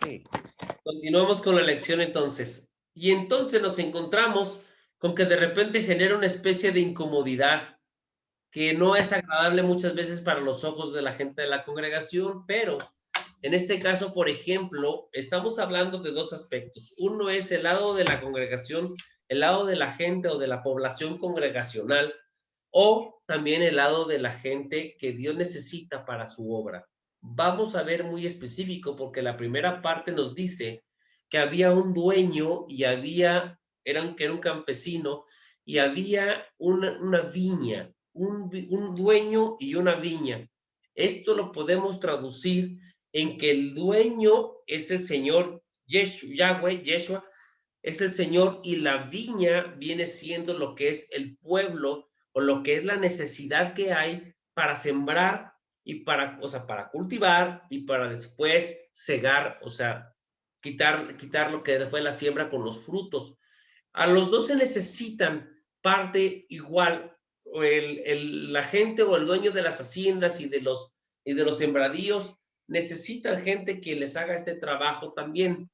Sí. Continuamos con la lección entonces. Y entonces nos encontramos con que de repente genera una especie de incomodidad que no es agradable muchas veces para los ojos de la gente de la congregación, pero en este caso, por ejemplo, estamos hablando de dos aspectos. Uno es el lado de la congregación, el lado de la gente o de la población congregacional, o también el lado de la gente que Dios necesita para su obra. Vamos a ver muy específico porque la primera parte nos dice que había un dueño y que era un campesino y había una viña, un dueño y una viña. Esto lo podemos traducir en que el dueño es el Señor Yahweh, Yeshua, es el Señor y la viña viene siendo lo que es el pueblo o lo que es la necesidad que hay para sembrar y o sea, para cultivar y para después cegar, o sea, quitar lo que fue la siembra con los frutos. A los dos se necesitan parte igual, o la gente o el dueño de las haciendas y de los sembradíos necesitan gente que les haga este trabajo también,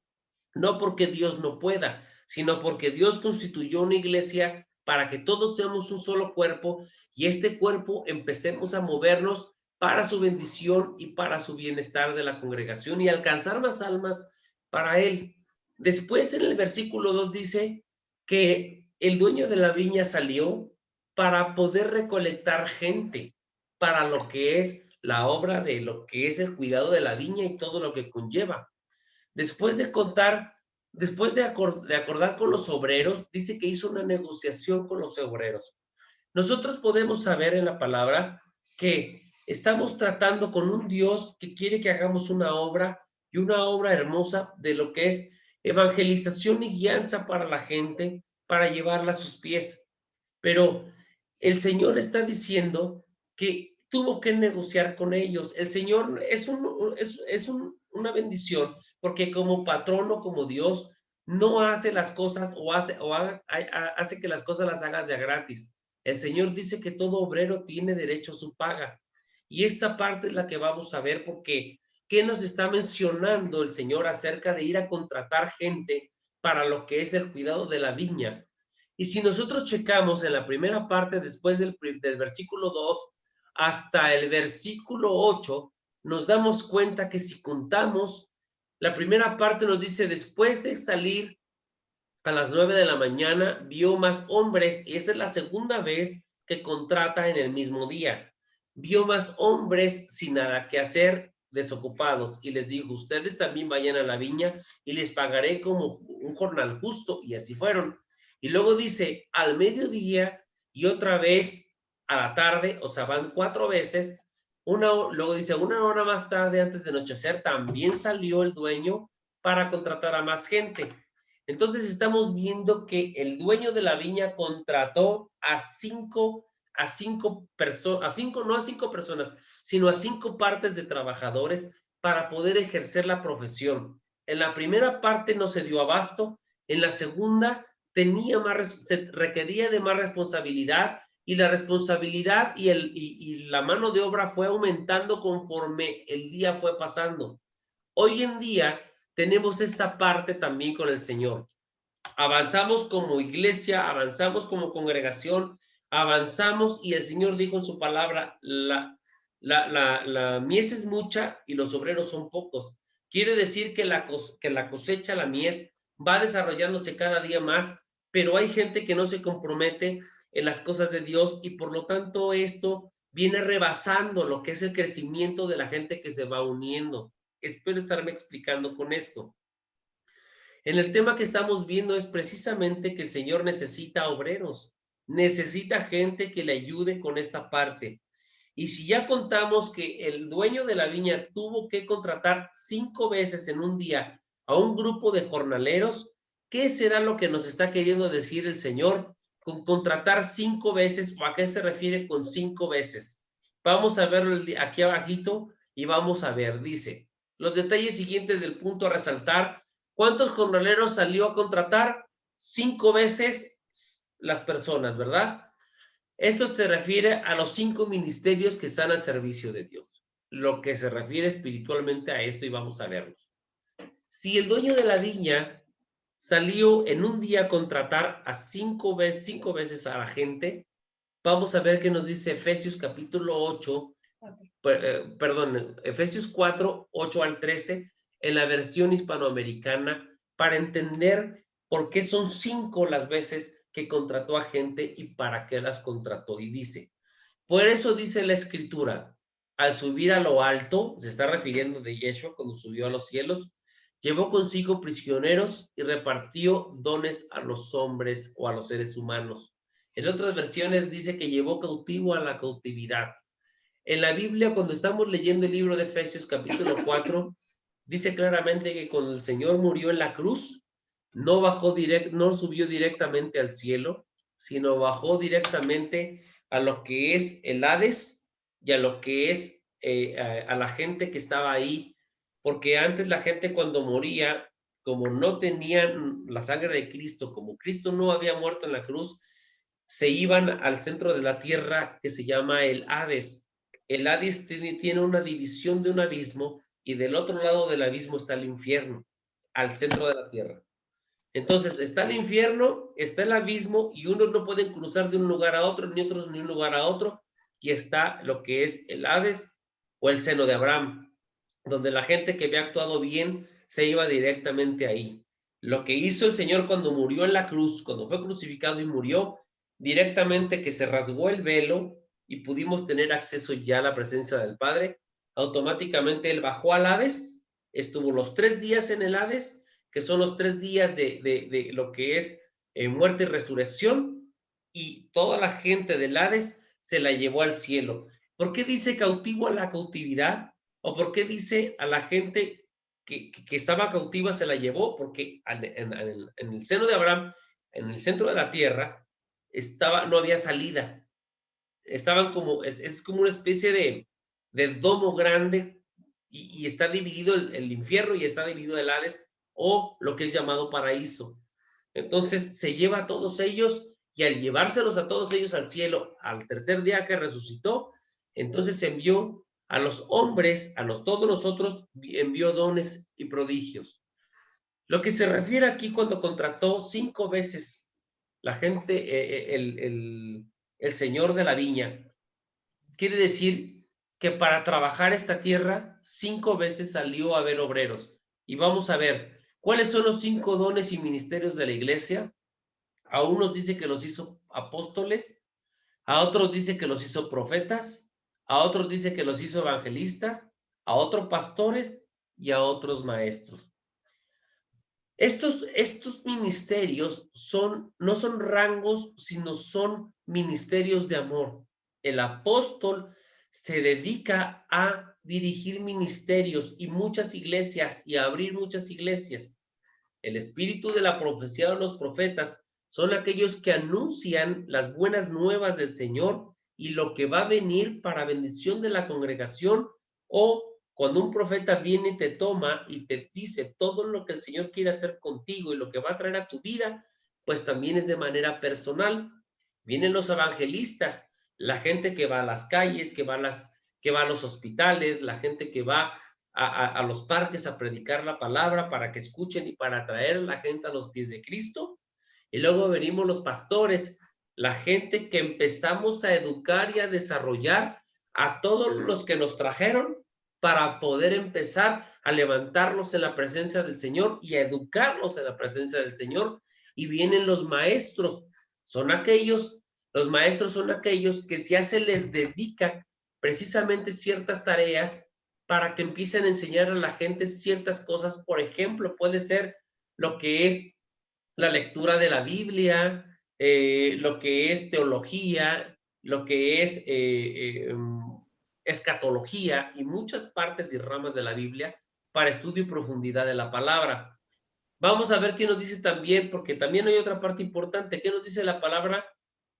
no porque Dios no pueda, sino porque Dios constituyó una iglesia para que todos seamos un solo cuerpo y este cuerpo empecemos a movernos para su bendición y para su bienestar de la congregación y alcanzar más almas para Él. Después en el versículo 2 dice que el dueño de la viña salió para poder recolectar gente para lo que es la obra de lo que es el cuidado de la viña y todo lo que conlleva. Después de contar, después de acordar con los obreros, dice que hizo una negociación con los obreros. Nosotros podemos saber en la palabra que estamos tratando con un Dios que quiere que hagamos una obra y una obra hermosa de lo que es evangelización y guianza para la gente, para llevarla a sus pies. Pero el Señor está diciendo que tuvo que negociar con ellos. El Señor una bendición porque como patrono, como Dios, no hace las cosas hace que las cosas las hagas de a gratis. El Señor dice que todo obrero tiene derecho a su paga. Y esta parte es la que vamos a ver porque ¿qué nos está mencionando el Señor acerca de ir a contratar gente para lo que es el cuidado de la viña? Y si nosotros checamos en la primera parte, después del versículo 2 hasta el versículo 8, nos damos cuenta que si contamos, la primera parte nos dice, después de salir a las 9 de la mañana, vio más hombres, y esta es la segunda vez que contrata en el mismo día. Vio más hombres sin nada que hacer, desocupados, y les dijo, ustedes también vayan a la viña y les pagaré como un jornal justo, y así fueron. Y luego dice, al mediodía y otra vez a la tarde, o sea, van 4 veces, luego dice, una hora más tarde, antes de anochecer, también salió el dueño para contratar a más gente. Entonces estamos viendo que el dueño de la viña contrató a cinco personas, no a 5 personas, sino a 5 partes de trabajadores para poder ejercer la profesión. En la primera parte no se dio abasto, en la segunda se requería de más responsabilidad y la responsabilidad y la mano de obra fue aumentando conforme el día fue pasando. Hoy en día tenemos esta parte también con el Señor. Avanzamos como iglesia, avanzamos como congregación, avanzamos y el Señor dijo en su palabra, la mies es mucha y los obreros son pocos. Quiere decir que la cosecha, la mies, va desarrollándose cada día más, pero hay gente que no se compromete en las cosas de Dios y por lo tanto esto viene rebasando lo que es el crecimiento de la gente que se va uniendo. Espero estarme explicando con esto. En el tema que estamos viendo es precisamente que el Señor necesita obreros, necesita gente que le ayude con esta parte. Y si ya contamos que el dueño de la viña tuvo que contratar 5 veces en un día a un grupo de jornaleros, ¿qué será lo que nos está queriendo decir el Señor con contratar 5 veces o a qué se refiere con 5 veces? Vamos a verlo aquí abajito y vamos a ver, dice, los detalles siguientes del punto a resaltar. ¿Cuántos jornaleros salió a contratar? 5 veces las personas, ¿verdad? Esto se refiere a los 5 ministerios que están al servicio de Dios. Lo que se refiere espiritualmente a esto y vamos a verlos. Si el dueño de la viña salió en un día a contratar a cinco veces a la gente, vamos a ver qué nos dice Efesios capítulo 8, perdón, Efesios 4, 8 al 13, en la versión hispanoamericana, para entender por qué son 5 las veces que contrató a gente y para qué las contrató. Y dice, por eso dice la escritura, al subir a lo alto, se está refiriendo de Yeshua cuando subió a los cielos, llevó consigo prisioneros y repartió dones a los hombres o a los seres humanos. En otras versiones dice que llevó cautivo a la cautividad. En la Biblia, cuando estamos leyendo el libro de Efesios capítulo 4, dice claramente que cuando el Señor murió en la cruz, no subió directamente al cielo, sino bajó directamente a lo que es el Hades y a lo que es a la gente que estaba ahí, porque antes la gente cuando moría, como no tenían la sangre de Cristo, como Cristo no había muerto en la cruz, se iban al centro de la tierra que se llama el Hades. El Hades tiene una división de un abismo y del otro lado del abismo está el infierno, al centro de la tierra. Entonces está el infierno, está el abismo y unos no pueden cruzar de un lugar a otro, ni otros ni un lugar a otro, y está lo que es el Hades o el seno de Abraham, donde la gente que había actuado bien se iba directamente ahí. Lo que hizo el Señor cuando murió en la cruz, cuando fue crucificado y murió, directamente que se rasgó el velo y pudimos tener acceso ya a la presencia del Padre, automáticamente Él bajó al Hades, estuvo los 3 días en el Hades, que son los 3 días de lo que es muerte y resurrección, y toda la gente del Hades se la llevó al cielo. ¿Por qué dice cautivo a la cautividad? ¿O por qué dice a la gente que estaba cautiva se la llevó? Porque en el seno de Abraham, en el centro de la tierra, no había salida. Estaban como, es como una especie de domo grande y está dividido el infierno y está dividido el Hades o lo que es llamado paraíso. Entonces se lleva a todos ellos y al llevárselos a todos ellos al cielo, al tercer día que resucitó, entonces envió a los hombres, todos nosotros, envió dones y prodigios. Lo que se refiere aquí cuando contrató 5 veces la gente, el señor de la viña, quiere decir que para trabajar esta tierra 5 veces salió a ver obreros. Y vamos a ver, ¿cuáles son los 5 dones y ministerios de la iglesia? A unos dice que los hizo apóstoles, a otros dice que los hizo profetas, a otros dice que los hizo evangelistas, a otros pastores y a otros maestros. Estos ministerios no son rangos, sino son ministerios de amor. El apóstol se dedica a dirigir ministerios y muchas iglesias y a abrir muchas iglesias. El espíritu de la profecía de los profetas son aquellos que anuncian las buenas nuevas del Señor y lo que va a venir para bendición de la congregación, o cuando un profeta viene y te toma y te dice todo lo que el Señor quiere hacer contigo y lo que va a traer a tu vida, pues también es de manera personal. Vienen los evangelistas, la gente que va a las calles, que va a los hospitales, la gente que va a los parques a predicar la palabra para que escuchen y para atraer a la gente a los pies de Cristo. Y luego venimos los pastores, la gente que empezamos a educar y a desarrollar a todos los que nos trajeron para poder empezar a levantarlos en la presencia del Señor y a educarlos en la presencia del Señor. Y vienen los maestros, los maestros son aquellos que ya se les dedican precisamente ciertas tareas para que empiecen a enseñar a la gente ciertas cosas. Por ejemplo, puede ser lo que es la lectura de la Biblia, lo que es teología, lo que es escatología y muchas partes y ramas de la Biblia para estudio y profundidad de la palabra. Vamos a ver qué nos dice también, porque también hay otra parte importante. ¿Qué nos dice la palabra?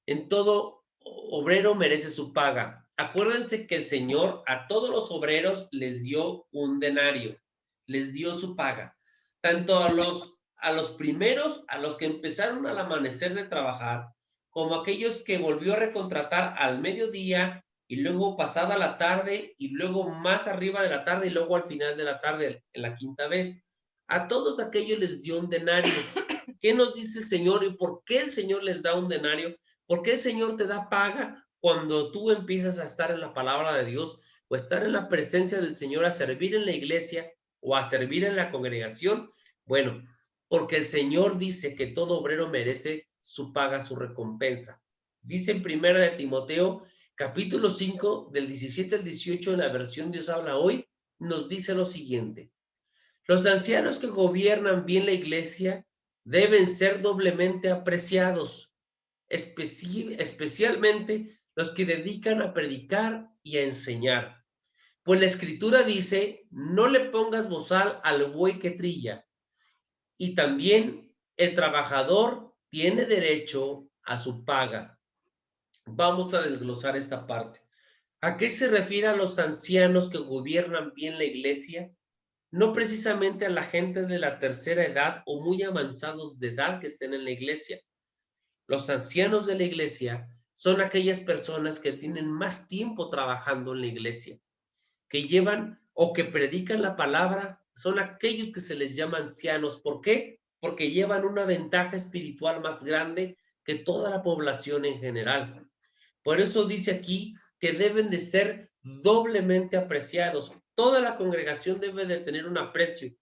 En todo obrero merece su paga. Acuérdense que el Señor a todos los obreros les dio un denario, les dio su paga. Tanto a los primeros, a los que empezaron al amanecer de trabajar, como aquellos que volvió a recontratar al mediodía y luego pasada la tarde y luego más arriba de la tarde y luego al final de la tarde en la quinta vez. A todos aquellos les dio un denario. ¿Qué nos dice el Señor y por qué el Señor les da un denario? ¿Por qué el Señor te da paga cuando tú empiezas a estar en la palabra de Dios o estar en la presencia del Señor a servir en la iglesia o a servir en la congregación? Bueno, porque el Señor dice que todo obrero merece su paga, su recompensa. Dice en primera de Timoteo, capítulo 5, del 17 al 18, en la versión Dios habla hoy, nos dice lo siguiente: los ancianos que gobiernan bien la iglesia deben ser doblemente apreciados, especialmente los que dedican a predicar y a enseñar. Pues la escritura dice, no le pongas bozal al buey que trilla. Y también el trabajador tiene derecho a su paga. Vamos a desglosar esta parte. ¿A qué se refiere a los ancianos que gobiernan bien la iglesia? No precisamente a la gente de la tercera edad o muy avanzados de edad que estén en la iglesia. Los ancianos de la iglesia son aquellas personas que tienen más tiempo trabajando en la iglesia, que llevan o que predican la palabra, son aquellos que se les llama ancianos. ¿Por qué? Porque llevan una ventaja espiritual más grande que toda la población en general. Por eso dice aquí que deben de ser doblemente apreciados. Toda la congregación debe de tener un aprecio,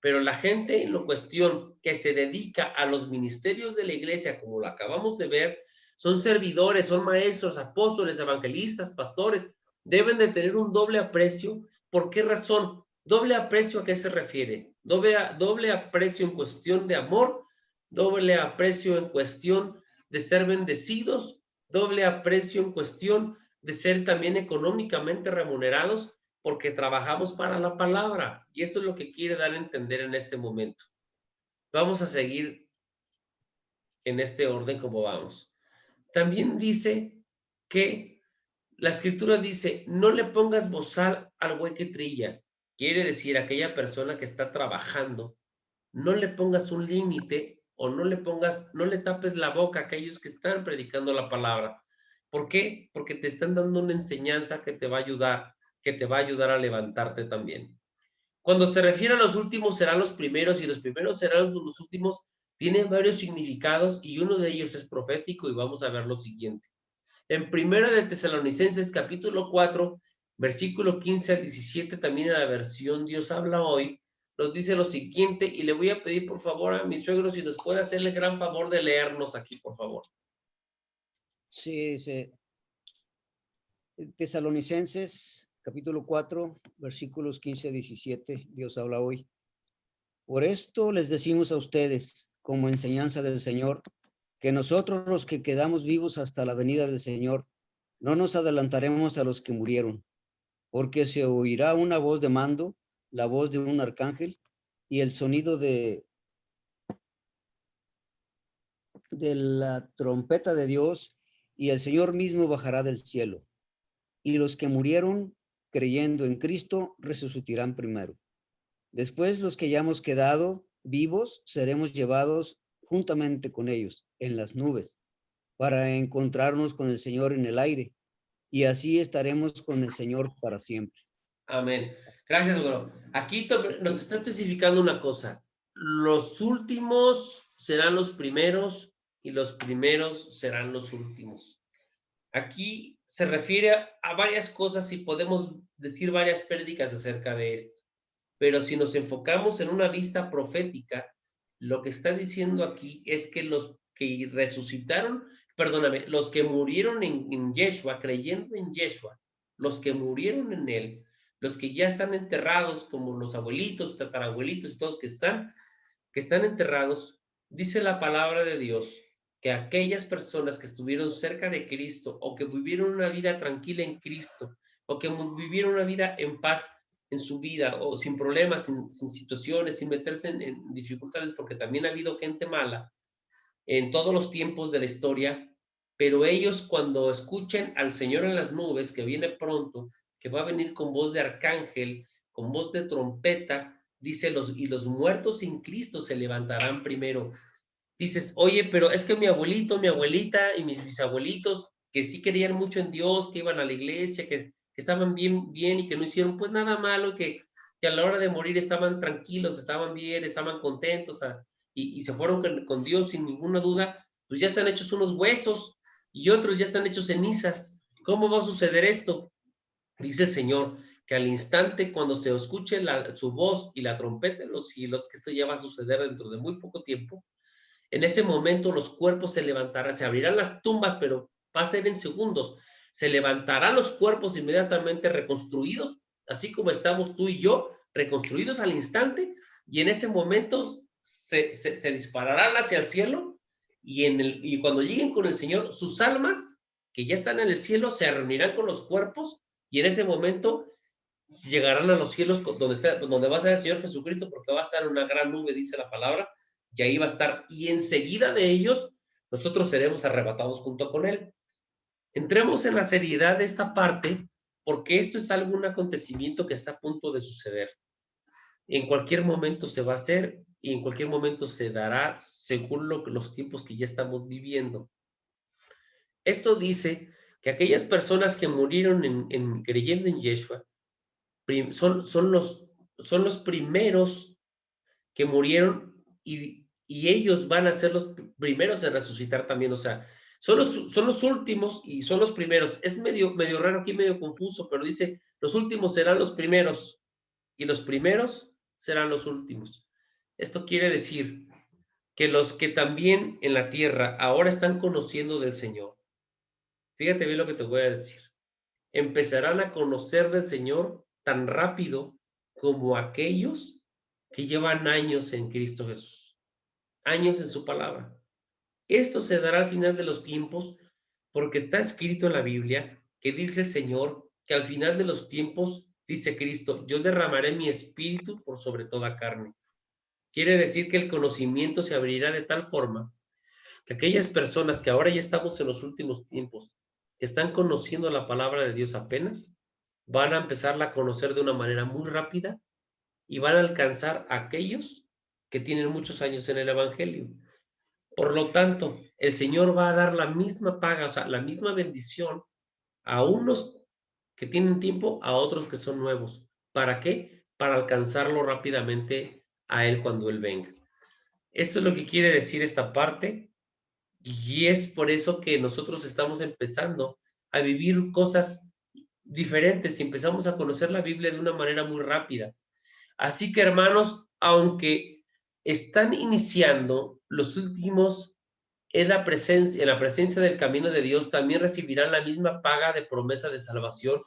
pero la gente en la cuestión que se dedica a los ministerios de la iglesia, como lo acabamos de ver, son servidores, son maestros, apóstoles, evangelistas, pastores, deben de tener un doble aprecio. ¿Por qué razón? Doble aprecio, ¿a qué se refiere? Doble aprecio en cuestión de amor, doble aprecio en cuestión de ser bendecidos, doble aprecio en cuestión de ser también económicamente remunerados porque trabajamos para la palabra. Y eso es lo que quiere dar a entender en este momento. Vamos a seguir en este orden como vamos. También dice que la escritura dice, no le pongas bozal al buey que trilla. Quiere decir, aquella persona que está trabajando, no le pongas un límite o no le tapes la boca a aquellos que están predicando la palabra. ¿Por qué? Porque te están dando una enseñanza que te va a ayudar, a levantarte también. Cuando se refiere a los últimos serán los primeros y los primeros serán los últimos, tiene varios significados y uno de ellos es profético y vamos a ver lo siguiente. En Primera de Tesalonicenses capítulo 4, versículo 15 al 17, también en la versión Dios habla hoy, nos dice lo siguiente, y le voy a pedir por favor a mi suegro si nos puede hacerle el gran favor de leernos aquí, por favor. Sí, dice Tesalonicenses, capítulo 4, versículos 15 a 17, Dios habla hoy. Por esto les decimos a ustedes, como enseñanza del Señor, que nosotros los que quedamos vivos hasta la venida del Señor, no nos adelantaremos a los que murieron, porque se oirá una voz de mando, la voz de un arcángel, y el sonido de la trompeta de Dios, y el Señor mismo bajará del cielo. Y los que murieron creyendo en Cristo resucitarán primero. Después los que hayamos quedado vivos seremos llevados juntamente con ellos en las nubes para encontrarnos con el Señor en el aire, y así estaremos con el Señor para siempre. Amén. Gracias, bro. Aquí nos está especificando una cosa. Los últimos serán los primeros y los primeros serán los últimos. Aquí se refiere a varias cosas y podemos decir varias prédicas acerca de esto. Pero si nos enfocamos en una vista profética, lo que está diciendo aquí es que los que resucitaron, perdóname, los que murieron en Yeshua, creyendo en Yeshua, los que murieron en él, los que ya están enterrados, como los abuelitos, tatarabuelitos, todos que están enterrados, dice la palabra de Dios que aquellas personas que estuvieron cerca de Cristo o que vivieron una vida tranquila en Cristo o que vivieron una vida en paz en su vida o sin problemas, sin situaciones, sin meterse en dificultades, porque también ha habido gente mala en todos los tiempos de la historia, pero ellos cuando escuchen al Señor en las nubes, que viene pronto, que va a venir con voz de arcángel, con voz de trompeta, dice, y los muertos en Cristo se levantarán primero. Dices, oye, pero es que mi abuelito, mi abuelita y mis bisabuelitos, que sí creían mucho en Dios, que iban a la iglesia, que estaban bien y que no hicieron pues nada malo, que que a la hora de morir estaban tranquilos, estaban bien, estaban contentos, y se fueron con Dios sin ninguna duda, pues ya están hechos unos huesos y otros ya están hechos cenizas. ¿Cómo va a suceder esto? Dice el Señor que al instante cuando se escuche su voz y la trompeta en los cielos, que esto ya va a suceder dentro de muy poco tiempo, en ese momento los cuerpos se levantarán, se abrirán las tumbas, pero va a ser en segundos. Se levantarán los cuerpos inmediatamente reconstruidos, así como estamos tú y yo, reconstruidos al instante, y en ese momento se dispararán hacia el cielo, y cuando lleguen con el Señor, sus almas, que ya están en el cielo, se reunirán con los cuerpos, y en ese momento llegarán a los cielos donde va a estar el Señor Jesucristo, porque va a estar una gran nube, dice la palabra, y ahí va a estar, y enseguida de ellos, nosotros seremos arrebatados junto con Él. Entremos en la seriedad de esta parte, porque esto es algún acontecimiento que está a punto de suceder. En cualquier momento se va a hacer, y en cualquier momento se dará según los tiempos que ya estamos viviendo. Esto dice que aquellas personas que murieron creyendo en Yeshua, son los primeros que murieron, y ellos van a ser los primeros en resucitar también. O sea, son los últimos y son los primeros. Es medio raro aquí, medio confuso, pero dice, los últimos serán los primeros y los primeros serán los últimos. Esto quiere decir que los que también en la tierra ahora están conociendo del Señor, fíjate bien lo que te voy a decir, empezarán a conocer del Señor tan rápido como aquellos que llevan años en Cristo Jesús, años en su palabra. Esto se dará al final de los tiempos, porque está escrito en la Biblia que dice el Señor que al final de los tiempos, dice Cristo, yo derramaré mi espíritu por sobre toda carne. Quiere decir que el conocimiento se abrirá de tal forma que aquellas personas que ahora ya estamos en los últimos tiempos, que están conociendo la palabra de Dios apenas, van a empezarla a conocer de una manera muy rápida, y van a alcanzar a aquellos que tienen muchos años en el Evangelio. Por lo tanto, el Señor va a dar la misma paga, o sea, la misma bendición a unos que tienen tiempo, a otros que son nuevos. ¿Para qué? Para alcanzarlo rápidamente a Él cuando Él venga. Esto es lo que quiere decir esta parte, y es por eso que nosotros estamos empezando a vivir cosas diferentes y empezamos a conocer la Biblia de una manera muy rápida. Así que, hermanos, aunque están iniciando los últimos en la presencia del camino de Dios, también recibirán la misma paga de promesa de salvación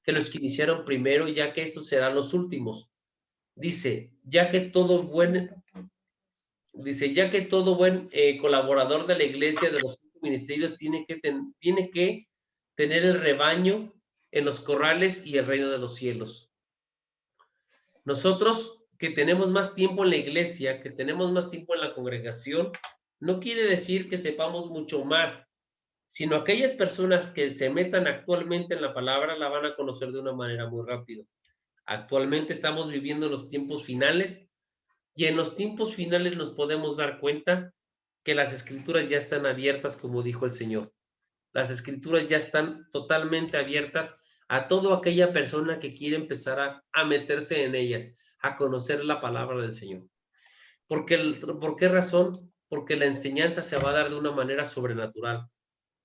que los que iniciaron primero, ya que estos serán los últimos. Dice, ya que todo buen colaborador de la iglesia, de los ministerios, tiene que tener el rebaño en los corrales y el reino de los cielos. Nosotros que tenemos más tiempo en la iglesia, que tenemos más tiempo en la congregación, no quiere decir que sepamos mucho más, sino aquellas personas que se metan actualmente en la palabra la van a conocer de una manera muy rápida. Actualmente estamos viviendo los tiempos finales, y en los tiempos finales nos podemos dar cuenta que las escrituras ya están abiertas, como dijo el Señor. Las escrituras ya están totalmente abiertas a toda aquella persona que quiere empezar a meterse en ellas, a conocer la palabra del Señor. ¿Por qué razón? Porque la enseñanza se va a dar de una manera sobrenatural.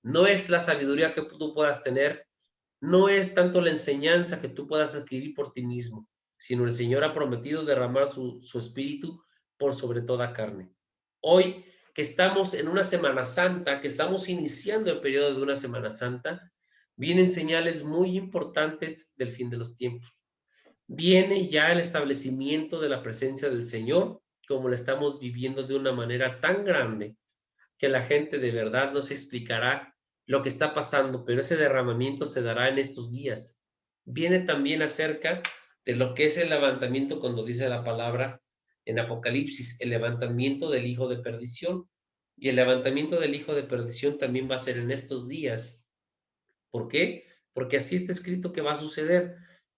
No es la sabiduría que tú puedas tener, no es tanto la enseñanza que tú puedas adquirir por ti mismo, sino el Señor ha prometido derramar su espíritu por sobre toda carne. Hoy que estamos en una Semana Santa, que estamos iniciando el periodo de una Semana Santa, vienen señales muy importantes del fin de los tiempos. Viene ya el establecimiento de la presencia del Señor, como lo estamos viviendo de una manera tan grande que la gente de verdad no se explicará lo que está pasando, pero ese derramamiento se dará en estos días. Viene también acerca de lo que es el levantamiento, cuando dice la palabra en Apocalipsis, el levantamiento del hijo de perdición. Y el levantamiento del hijo de perdición también va a ser en estos días. ¿Por qué? Porque así está escrito que va a suceder.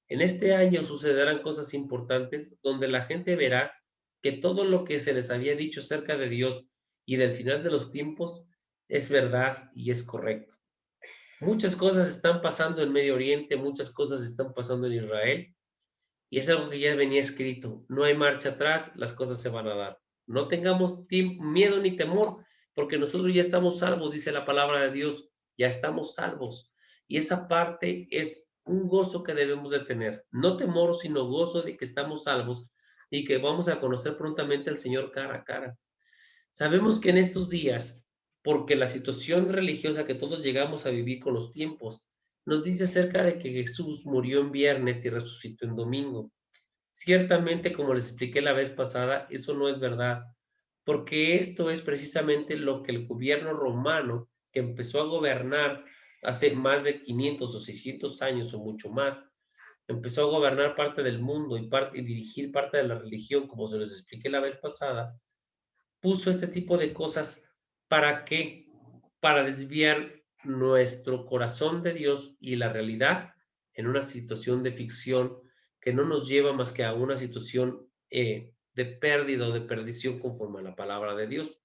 En este año sucederán cosas importantes donde la gente verá que todo lo que se les había dicho acerca de Dios y del final de los tiempos es verdad y es correcto. Muchas cosas están pasando en Medio Oriente, muchas cosas están pasando en Israel, Y es algo que ya venía escrito. No hay marcha atrás, las cosas se van a dar. No tengamos miedo ni temor, porque nosotros ya estamos salvos, dice la palabra de Dios, ya estamos salvos. Y esa parte es un gozo que debemos de tener. No temor, sino gozo de que estamos salvos y que vamos a conocer prontamente al Señor cara a cara. Sabemos que en estos días, porque la situación religiosa que todos llegamos a vivir con los tiempos, nos dice acerca de que Jesús murió en viernes y resucitó en domingo. Ciertamente, como les expliqué la vez pasada, eso no es verdad, porque esto es precisamente lo que el gobierno romano, que empezó a gobernar hace más de 500 o 600 años o mucho más, empezó a gobernar parte del mundo y dirigir parte de la religión, como se los expliqué la vez pasada, puso este tipo de cosas para que, para desviar nuestro corazón de Dios y la realidad en una situación de ficción que no nos lleva más que a una situación de pérdida o de perdición conforme a la palabra de Dios.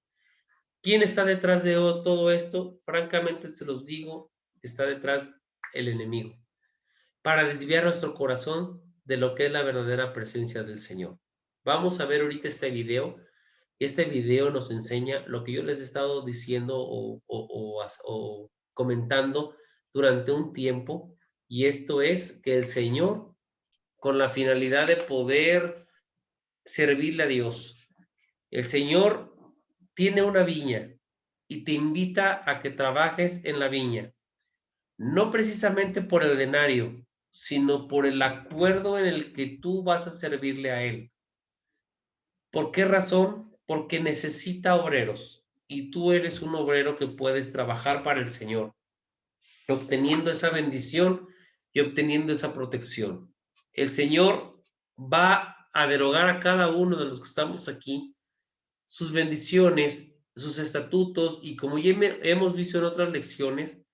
¿Quién está detrás de todo esto? Francamente se los digo, está detrás el enemigo, para desviar nuestro corazón de lo que es la verdadera presencia del Señor. Vamos a ver ahorita este video. Este video nos enseña lo que yo les he estado diciendo o comentando durante un tiempo, y esto es que el Señor, con la finalidad de poder servirle a Dios, el Señor tiene una viña y te invita a que trabajes en la viña, no precisamente por el denario, sino por el acuerdo en el que tú vas a servirle a Él. ¿Por qué razón? Porque necesita obreros y tú eres un obrero que puedes trabajar para el Señor, obteniendo esa bendición y obteniendo esa protección. El Señor va a derogar a cada uno de los que estamos aquí sus bendiciones, sus estatutos, y como ya hemos visto en otras lecciones,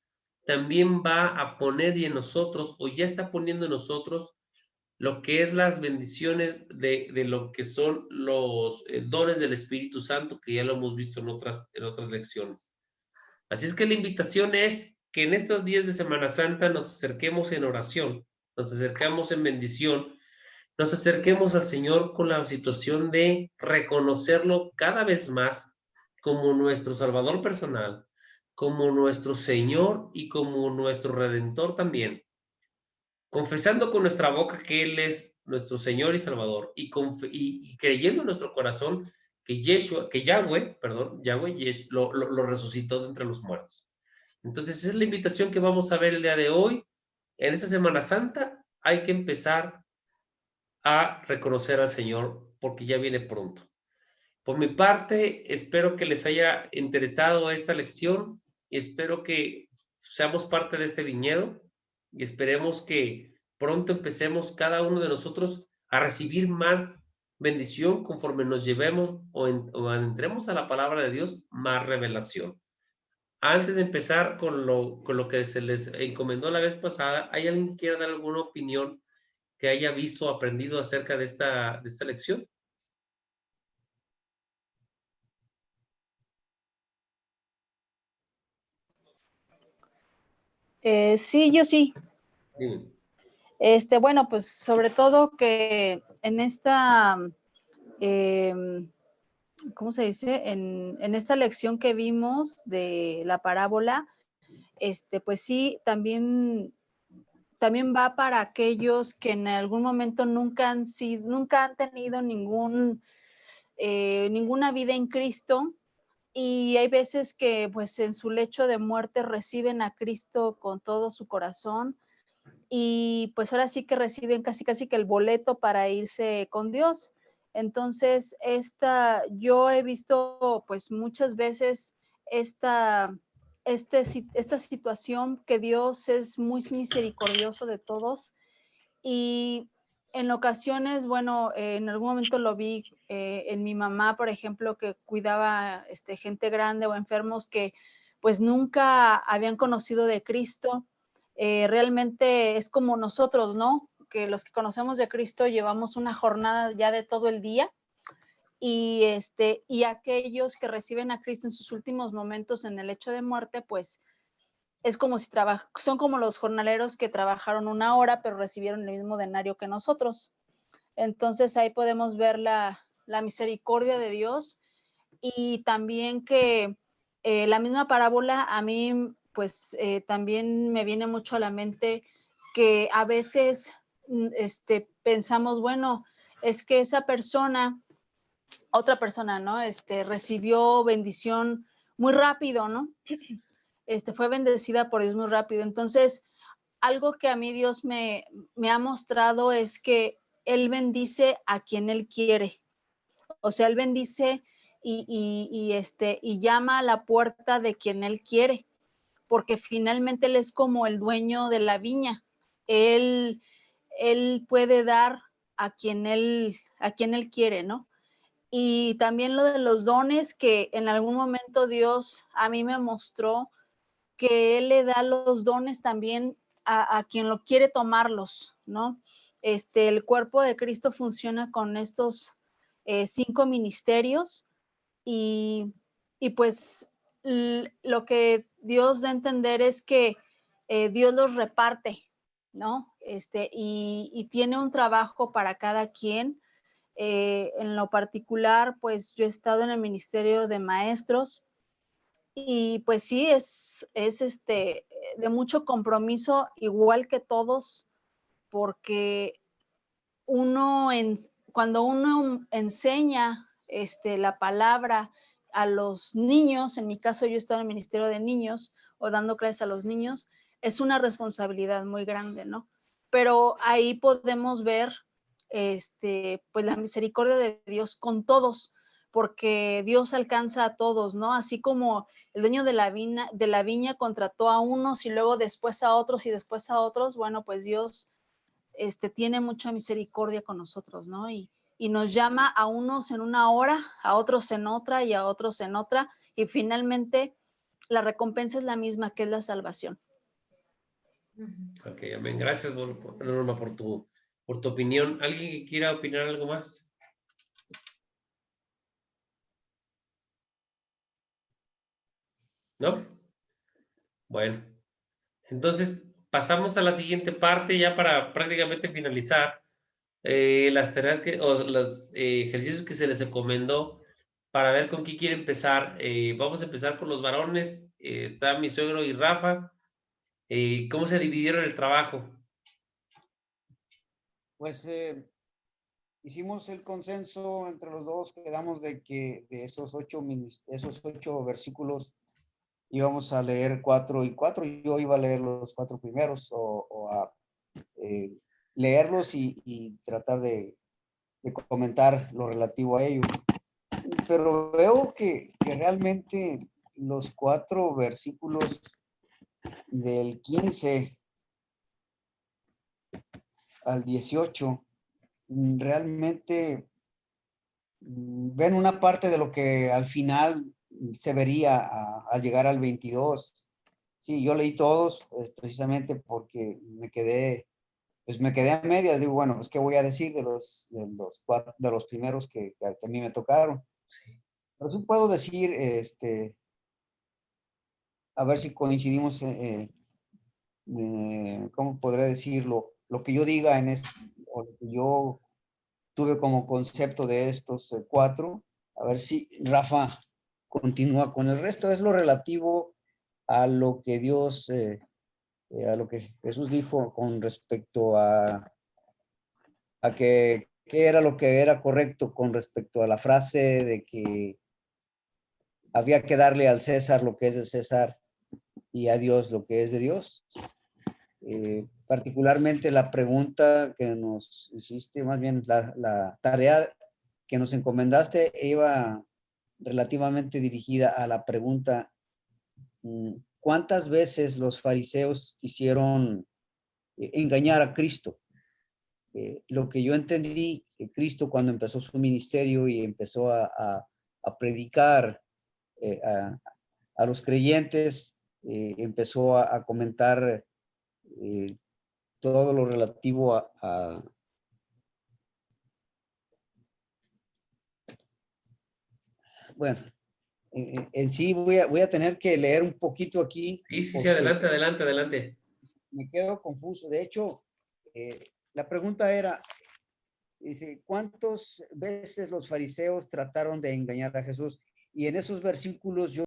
también va a poner en nosotros, o ya está poniendo en nosotros, lo que es las bendiciones de lo que son los dones del Espíritu Santo, que ya lo hemos visto en otras lecciones. Así es que la invitación es que en estos días de Semana Santa nos acerquemos en oración, nos acercamos en bendición, nos acerquemos al Señor con la situación de reconocerlo cada vez más como nuestro Salvador personal, como nuestro Señor y como nuestro Redentor también, confesando con nuestra boca que Él es nuestro Señor y Salvador, y creyendo en nuestro corazón que Yahweh lo resucitó de entre los muertos. Entonces, esa es la invitación que vamos a ver el día de hoy. En esta Semana Santa hay que empezar a reconocer al Señor porque ya viene pronto. Por mi parte, espero que les haya interesado esta lección y espero que seamos parte de este viñedo y esperemos que pronto empecemos cada uno de nosotros a recibir más bendición conforme nos llevemos o entremos a la palabra de Dios, más revelación. Antes de empezar con lo que se les encomendó la vez pasada, ¿hay alguien que quiera dar alguna opinión que haya visto o aprendido acerca de esta lección? Sí, yo sí. Dime. Bueno, pues sobre todo que en esta, ¿cómo se dice? En esta lección que vimos de la parábola, pues sí, también va para aquellos que en algún momento nunca han tenido ninguna vida en Cristo, y hay veces que pues en su lecho de muerte reciben a Cristo con todo su corazón, y pues ahora sí que reciben casi casi que el boleto para irse con Dios. Entonces, yo he visto pues muchas veces esta, esta situación, que Dios es muy misericordioso de todos, y en ocasiones, bueno, en algún momento lo vi en mi mamá, por ejemplo, que cuidaba gente grande o enfermos que pues nunca habían conocido de Cristo. Realmente es como nosotros, ¿no? Que los que conocemos de Cristo llevamos una jornada ya de todo el día, y aquellos que reciben a Cristo en sus últimos momentos en el lecho de muerte, pues es como si son como los jornaleros que trabajaron una hora, pero recibieron el mismo denario que nosotros. Entonces ahí podemos ver la misericordia de Dios, y también que la misma parábola a mí pues también me viene mucho a la mente que a veces pensamos, bueno, es que esa persona, otra persona, ¿no? Recibió bendición muy rápido, ¿no? Fue bendecida por Dios muy rápido. Entonces, algo que a mí Dios me ha mostrado es que Él bendice a quien Él quiere. O sea, Él bendice y llama a la puerta de quien Él quiere, porque finalmente Él es como el dueño de la viña. Él, él puede dar a quien Él quiere, ¿no? Y también lo de los dones, que en algún momento Dios a mí me mostró que Él le da los dones también a quien lo quiere tomarlos, ¿no? El cuerpo de Cristo funciona con estos 5 ministerios, y, y pues lo que Dios da a entender es que Dios los reparte, ¿no? Y tiene un trabajo para cada quien. En lo particular, pues yo he estado en el ministerio de maestros, y pues sí, es de mucho compromiso, igual que todos, porque cuando uno enseña la palabra a los niños, en mi caso yo he estado en el ministerio de niños o dando clases a los niños, es una responsabilidad muy grande, ¿no? Pero ahí podemos ver pues la misericordia de Dios con todos, porque Dios alcanza a todos, ¿no? Así como el dueño de la viña contrató a unos y luego después a otros y después a otros, bueno, pues Dios tiene mucha misericordia con nosotros, ¿no? Y nos llama a unos en una hora, a otros en otra y a otros en otra, y finalmente la recompensa es la misma, que es la salvación. Ok, amén. Gracias, Norma, por tu opinión. ¿Alguien que quiera opinar algo más? ¿No? Bueno, entonces pasamos a la siguiente parte ya para prácticamente finalizar las tareas o los ejercicios que se les recomendó para ver con qué quiere empezar. Vamos a empezar con los varones. Está mi suegro y Rafa. ¿Cómo se dividieron el trabajo? Pues hicimos el consenso entre los dos, quedamos de que de esos 8 versículos íbamos a leer 4 y 4. Yo iba a leer los 4 primeros o a leerlos y tratar de comentar lo relativo a ellos. Pero veo que realmente los 4 versículos del 15 al 18 realmente ven una parte de lo que al final se vería al llegar al 22. Sí, yo leí todos precisamente porque me quedé a medias. Digo, bueno, pues qué voy a decir de los primeros que a mí me tocaron. Sí. Pero sí puedo decir, a ver si coincidimos, ¿cómo podré decirlo? Lo que yo diga o lo que yo tuve como concepto de estos 4, a ver si Rafa continúa con el resto. Es lo relativo a lo que Dios, a lo que Jesús dijo con respecto a qué era lo que era correcto con respecto a la frase de que había que darle al César lo que es de César y a Dios lo que es de Dios. Particularmente la pregunta que nos hiciste, más bien la tarea que nos encomendaste iba relativamente dirigida a la pregunta: ¿cuántas veces los fariseos quisieron engañar a Cristo? Lo que yo entendí, que Cristo cuando empezó su ministerio y empezó a predicar a los creyentes, empezó a comentar todo lo relativo bueno, en sí voy a tener que leer un poquito aquí Sí, porque adelante. me quedo confuso. De hecho, la pregunta era, Dice, ¿cuántas veces los fariseos trataron de engañar a Jesús? Y en esos versículos yo